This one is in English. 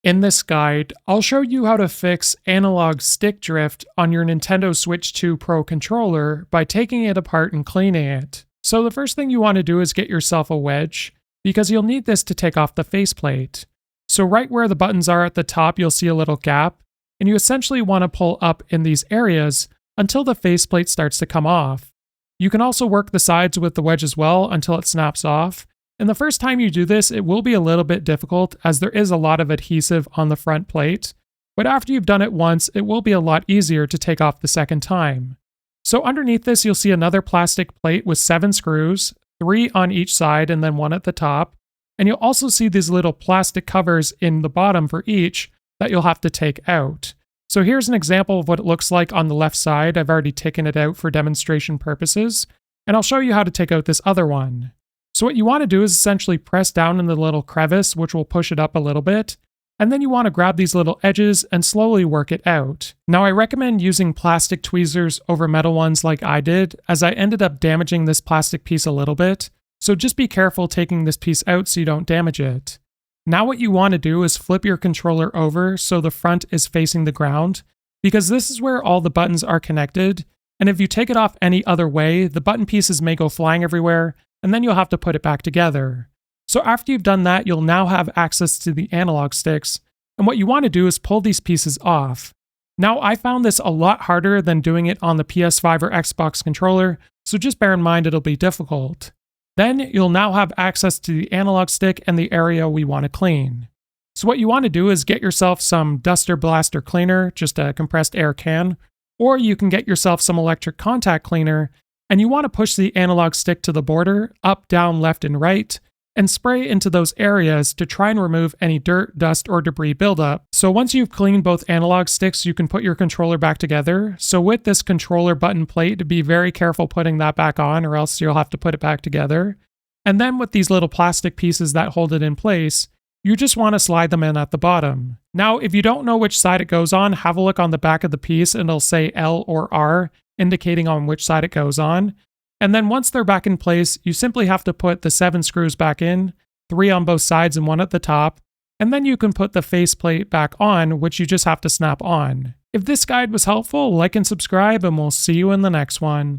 In this guide, I'll show you how to fix analog stick drift on your Nintendo Switch 2 Pro controller by taking it apart and cleaning it. So the first thing you want to do is get yourself a wedge, because you'll need this to take off the faceplate. So right where the buttons are at the top, you'll see a little gap, and you essentially want to pull up in these areas until the faceplate starts to come off. You can also work the sides with the wedge as well until it snaps off. And the first time you do this, it will be a little bit difficult as there is a lot of adhesive on the front plate. But after you've done it once, it will be a lot easier to take off the second time. So underneath this, you'll see another plastic plate with 7 screws, 3 on each side and then 1 at the top. And you'll also see these little plastic covers in the bottom for each that you'll have to take out. So here's an example of what it looks like on the left side. I've already taken it out for demonstration purposes. And I'll show you how to take out this other one. So what you want to do is essentially press down in the little crevice, which will push it up a little bit. And then you want to grab these little edges and slowly work it out. Now I recommend using plastic tweezers over metal ones like I did, as I ended up damaging this plastic piece a little bit. So just be careful taking this piece out so you don't damage it. Now what you want to do is flip your controller over so the front is facing the ground, because this is where all the buttons are connected. And if you take it off any other way, the button pieces may go flying everywhere, and then you'll have to put it back together. So after you've done that, you'll now have access to the analog sticks, and what you want to do is pull these pieces off. Now I found this a lot harder than doing it on the PS5 or Xbox controller, so just bear in mind it'll be difficult. Then you'll now have access to the analog stick and the area we want to clean. So what you want to do is get yourself some Duster Blaster cleaner, just a compressed air can, or you can get yourself some electric contact cleaner, and you want to push the analog stick to the border, up, down, left, and right, and spray into those areas to try and remove any dirt, dust, or debris buildup. So once you've cleaned both analog sticks, you can put your controller back together. So with this controller button plate, be very careful putting that back on, or else you'll have to put it back together. And then with these little plastic pieces that hold it in place, you just want to slide them in at the bottom. Now, if you don't know which side it goes on, have a look on the back of the piece and it'll say L or R, indicating on which side it goes on. And then once they're back in place, you simply have to put the 7 screws back in, 3 on both sides and 1 at the top, and then you can put the faceplate back on, which you just have to snap on. If this guide was helpful, like and subscribe, and we'll see you in the next one.